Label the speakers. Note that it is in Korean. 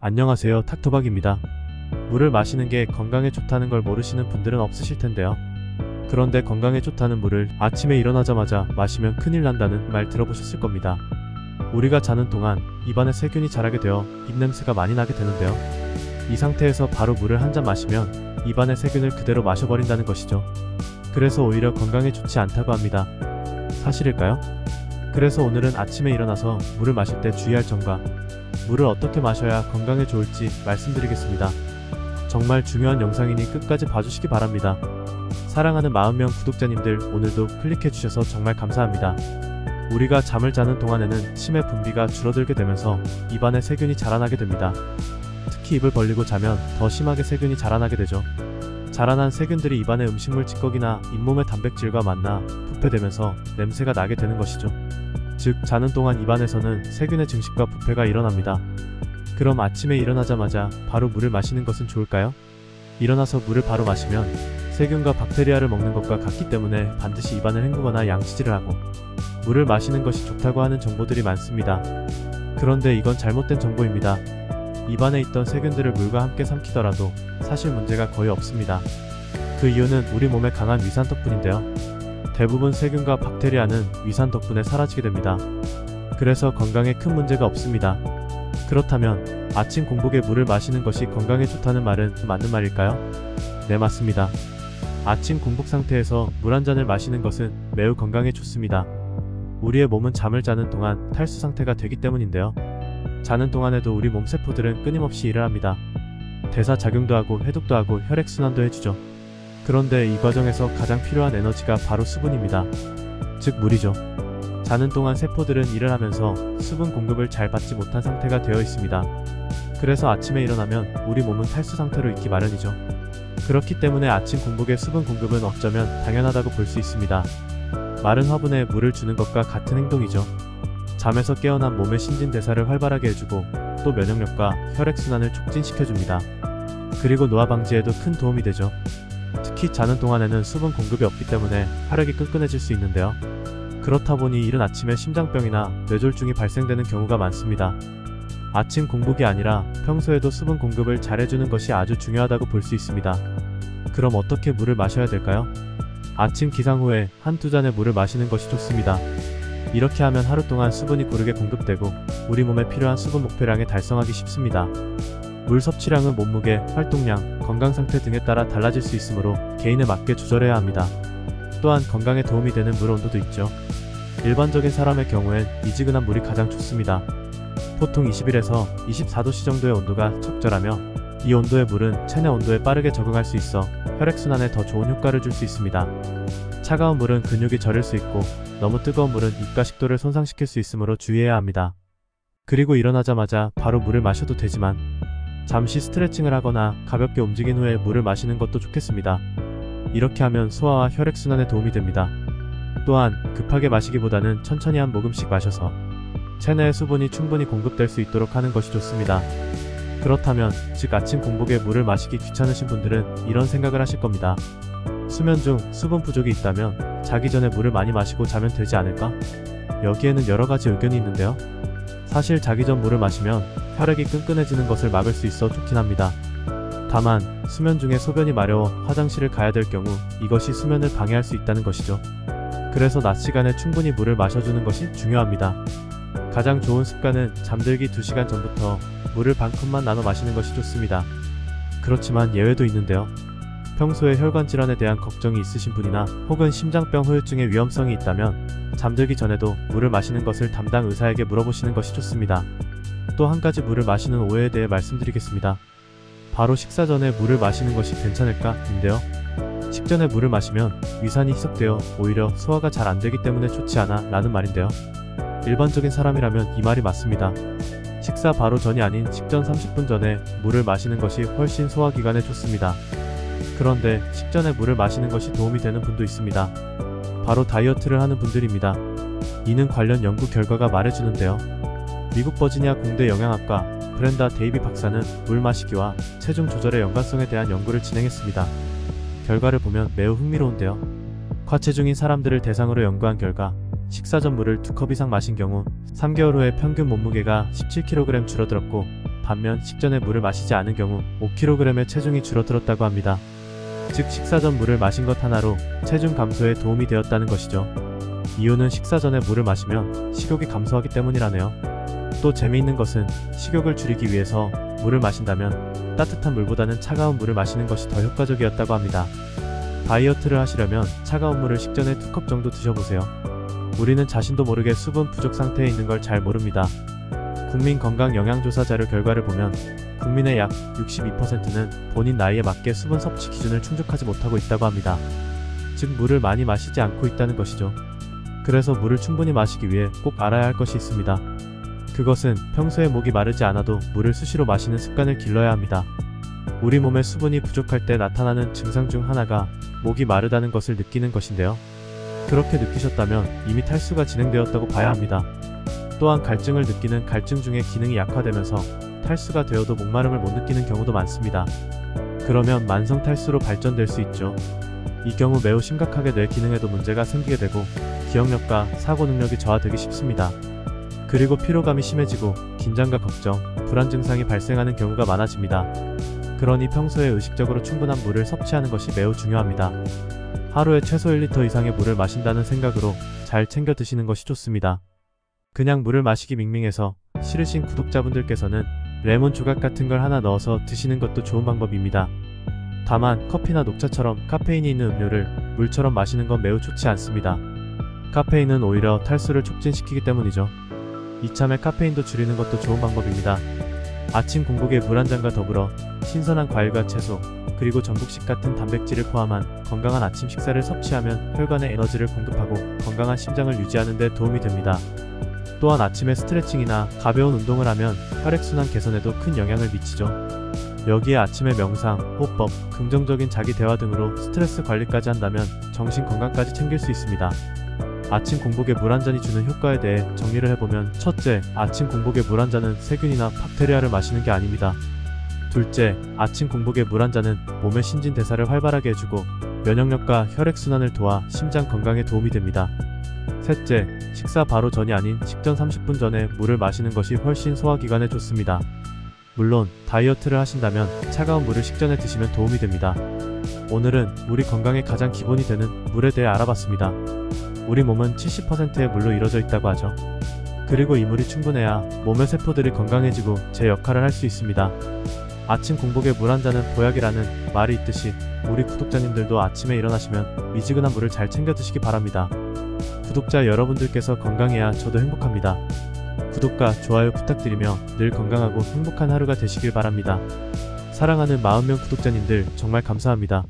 Speaker 1: 안녕하세요, 닥터박입니다. 물을 마시는 게 건강에 좋다는 걸 모르시는 분들은 없으실 텐데요. 그런데 건강에 좋다는 물을 아침에 일어나자마자 마시면 큰일 난다는 말 들어보셨을 겁니다. 우리가 자는 동안 입안에 세균이 자라게 되어 입냄새가 많이 나게 되는데요. 이 상태에서 바로 물을 한 잔 마시면 입안의 세균을 그대로 마셔버린다는 것이죠. 그래서 오히려 건강에 좋지 않다고 합니다. 사실일까요? 그래서 오늘은 아침에 일어나서 물을 마실 때 주의할 점과 물을 어떻게 마셔야 건강에 좋을지 말씀드리겠습니다. 정말 중요한 영상이니 끝까지 봐주시기 바랍니다. 사랑하는 40명 구독자님들, 오늘도 클릭해주셔서 정말 감사합니다. 우리가 잠을 자는 동안에는 침의 분비가 줄어들게 되면서 입안에 세균이 자라나게 됩니다. 특히 입을 벌리고 자면 더 심하게 세균이 자라나게 되죠. 자라난 세균들이 입안의 음식물 찌꺼기나 잇몸의 단백질과 만나 부패되면서 냄새가 나게 되는 것이죠. 즉, 자는 동안 입안에서는 세균의 증식과 부패가 일어납니다. 그럼 아침에 일어나자마자 바로 물을 마시는 것은 좋을까요? 일어나서 물을 바로 마시면 세균과 박테리아를 먹는 것과 같기 때문에 반드시 입안을 헹구거나 양치질을 하고 물을 마시는 것이 좋다고 하는 정보들이 많습니다. 그런데 이건 잘못된 정보입니다. 입안에 있던 세균들을 물과 함께 삼키더라도 사실 문제가 거의 없습니다. 그 이유는 우리 몸의 강한 위산 덕분인데요. 대부분 세균과 박테리아는 위산 덕분에 사라지게 됩니다. 그래서 건강에 큰 문제가 없습니다. 그렇다면 아침 공복에 물을 마시는 것이 건강에 좋다는 말은 맞는 말일까요? 네, 맞습니다. 아침 공복 상태에서 물 한 잔을 마시는 것은 매우 건강에 좋습니다. 우리의 몸은 잠을 자는 동안 탈수 상태가 되기 때문인데요. 자는 동안에도 우리 몸 세포들은 끊임없이 일을 합니다. 대사작용도 하고 해독도 하고 혈액순환도 해주죠. 그런데 이 과정에서 가장 필요한 에너지가 바로 수분입니다. 즉, 물이죠. 자는 동안 세포들은 일을 하면서 수분 공급을 잘 받지 못한 상태가 되어 있습니다. 그래서 아침에 일어나면 우리 몸은 탈수 상태로 있기 마련이죠. 그렇기 때문에 아침 공복의 수분 공급은 어쩌면 당연하다고 볼 수 있습니다. 마른 화분에 물을 주는 것과 같은 행동이죠. 잠에서 깨어난 몸의 신진대사를 활발하게 해주고 또 면역력과 혈액순환을 촉진시켜줍니다. 그리고 노화 방지에도 큰 도움이 되죠. 특히 자는 동안에는 수분 공급이 없기 때문에 혈액이 끈끈해질 수 있는데요. 그렇다 보니 이른 아침에 심장병이나 뇌졸중이 발생되는 경우가 많습니다. 아침 공복이 아니라 평소에도 수분 공급을 잘해주는 것이 아주 중요하다고 볼 수 있습니다. 그럼 어떻게 물을 마셔야 될까요? 아침 기상 후에 한두 잔의 물을 마시는 것이 좋습니다. 이렇게 하면 하루 동안 수분이 고르게 공급되고 우리 몸에 필요한 수분 목표량에 달성하기 쉽습니다. 물 섭취량은 몸무게, 활동량, 건강 상태 등에 따라 달라질 수 있으므로 개인에 맞게 조절해야 합니다. 또한 건강에 도움이 되는 물 온도도 있죠. 일반적인 사람의 경우엔 미지근한 물이 가장 좋습니다. 보통 21에서 24도씨 정도의 온도가 적절하며 이 온도의 물은 체내 온도에 빠르게 적응할 수 있어 혈액순환에 더 좋은 효과를 줄 수 있습니다. 차가운 물은 근육이 저릴 수 있고 너무 뜨거운 물은 입가 식도를 손상시킬 수 있으므로 주의해야 합니다. 그리고 일어나자마자 바로 물을 마셔도 되지만 잠시 스트레칭을 하거나 가볍게 움직인 후에 물을 마시는 것도 좋겠습니다. 이렇게 하면 소화와 혈액순환에 도움이 됩니다. 또한 급하게 마시기보다는 천천히 한 모금씩 마셔서 체내에 수분이 충분히 공급될 수 있도록 하는 것이 좋습니다. 그렇다면 즉 아침 공복에 물을 마시기 귀찮으신 분들은 이런 생각을 하실 겁니다. 수면 중 수분 부족이 있다면 자기 전에 물을 많이 마시고 자면 되지 않을까? 여기에는 여러가지 의견이 있는데요. 사실 자기 전 물을 마시면 혈액이 끈끈해지는 것을 막을 수 있어 좋긴 합니다. 다만 수면 중에 소변이 마려워 화장실을 가야 될 경우 이것이 수면을 방해할 수 있다는 것이죠. 그래서 낮 시간에 충분히 물을 마셔주는 것이 중요합니다. 가장 좋은 습관은 잠들기 2시간 전부터 물을 반 컵만 나눠 마시는 것이 좋습니다. 그렇지만 예외도 있는데요. 평소에 혈관 질환에 대한 걱정이 있으신 분이나 혹은 심장병 후유증의 위험성이 있다면 잠들기 전에도 물을 마시는 것을 담당 의사에게 물어보시는 것이 좋습니다. 또 한 가지 물을 마시는 오해에 대해 말씀드리겠습니다. 바로 식사 전에 물을 마시는 것이 괜찮을까? 인데요. 식전에 물을 마시면 위산이 희석되어 오히려 소화가 잘 안되기 때문에 좋지 않아 라는 말인데요. 일반적인 사람이라면 이 말이 맞습니다. 식사 바로 전이 아닌 식전 30분 전에 물을 마시는 것이 훨씬 소화기관에 좋습니다. 그런데 식전에 물을 마시는 것이 도움이 되는 분도 있습니다. 바로 다이어트를 하는 분들입니다. 이는 관련 연구 결과가 말해주는데요. 미국 버지니아 공대 영양학과 브렌다 데이비 박사는 물 마시기와 체중 조절의 연관성에 대한 연구를 진행했습니다. 결과를 보면 매우 흥미로운데요. 과체중인 사람들을 대상으로 연구한 결과 식사 전 물을 2컵 이상 마신 경우 3개월 후에 평균 몸무게가 17kg 줄어들었고 반면 식전에 물을 마시지 않은 경우 5kg의 체중이 줄어들었다고 합니다. 즉 식사 전 물을 마신 것 하나로 체중 감소에 도움이 되었다는 것이죠. 이유는 식사 전에 물을 마시면 식욕이 감소하기 때문이라네요. 또 재미있는 것은 식욕을 줄이기 위해서 물을 마신다면 따뜻한 물보다는 차가운 물을 마시는 것이 더 효과적이었다고 합니다. 다이어트를 하시려면 차가운 물을 식전에 2컵 정도 드셔보세요. 우리는 자신도 모르게 수분 부족 상태에 있는 걸 잘 모릅니다. 국민건강영양조사 자료 결과를 보면 국민의 약 62%는 본인 나이에 맞게 수분 섭취 기준을 충족하지 못하고 있다고 합니다. 즉 물을 많이 마시지 않고 있다는 것이죠. 그래서 물을 충분히 마시기 위해 꼭 알아야 할 것이 있습니다. 그것은 평소에 목이 마르지 않아도 물을 수시로 마시는 습관을 길러야 합니다. 우리 몸에 수분이 부족할 때 나타나는 증상 중 하나가 목이 마르다는 것을 느끼는 것인데요. 그렇게 느끼셨다면 이미 탈수가 진행되었다고 봐야 합니다. 또한 갈증을 느끼는 갈증중의 기능이 약화되면서 탈수가 되어도 목마름을 못 느끼는 경우도 많습니다. 그러면 만성 탈수로 발전될 수 있죠. 이 경우 매우 심각하게 뇌 기능에도 문제가 생기게 되고 기억력과 사고 능력이 저하되기 쉽습니다. 그리고 피로감이 심해지고 긴장과 걱정, 불안 증상이 발생하는 경우가 많아집니다. 그러니 평소에 의식적으로 충분한 물을 섭취하는 것이 매우 중요합니다. 하루에 최소 1리터 이상의 물을 마신다는 생각으로 잘 챙겨 드시는 것이 좋습니다. 그냥 물을 마시기 밍밍해서 싫으신 구독자분들께서는 레몬 조각 같은 걸 하나 넣어서 드시는 것도 좋은 방법입니다. 다만 커피나 녹차처럼 카페인이 있는 음료를 물처럼 마시는 건 매우 좋지 않습니다. 카페인은 오히려 탈수를 촉진시키기 때문이죠. 이참에 카페인도 줄이는 것도 좋은 방법입니다. 아침 공복에 물 한 잔과 더불어 신선한 과일과 채소, 그리고 전복식 같은 단백질을 포함한 건강한 아침 식사를 섭취하면 혈관에 에너지를 공급하고 건강한 심장을 유지하는 데 도움이 됩니다. 또한 아침에 스트레칭이나 가벼운 운동을 하면 혈액순환 개선에도 큰 영향을 미치죠. 여기에 아침에 명상, 호흡법, 긍정적인 자기 대화 등으로 스트레스 관리까지 한다면 정신 건강까지 챙길 수 있습니다. 아침 공복에 물 한 잔이 주는 효과에 대해 정리를 해보면, 첫째, 아침 공복에 물 한 잔은 세균이나 박테리아를 마시는 게 아닙니다. 둘째, 아침 공복에 물 한 잔은 몸의 신진대사를 활발하게 해주고 면역력과 혈액순환을 도와 심장 건강에 도움이 됩니다. 셋째, 식사 바로 전이 아닌 식전 30분 전에 물을 마시는 것이 훨씬 소화기관에 좋습니다. 물론 다이어트를 하신다면 차가운 물을 식전에 드시면 도움이 됩니다. 오늘은 우리 건강의 가장 기본이 되는 물에 대해 알아봤습니다. 우리 몸은 70%의 물로 이루어져 있다고 하죠. 그리고 이 물이 충분해야 몸의 세포들이 건강해지고 제 역할을 할 수 있습니다. 아침 공복에 물 한 잔은 보약이라는 말이 있듯이 우리 구독자님들도 아침에 일어나시면 미지근한 물을 잘 챙겨 드시기 바랍니다. 구독자 여러분들께서 건강해야 저도 행복합니다. 구독과 좋아요 부탁드리며 늘 건강하고 행복한 하루가 되시길 바랍니다. 사랑하는 40명 구독자님들 정말 감사합니다.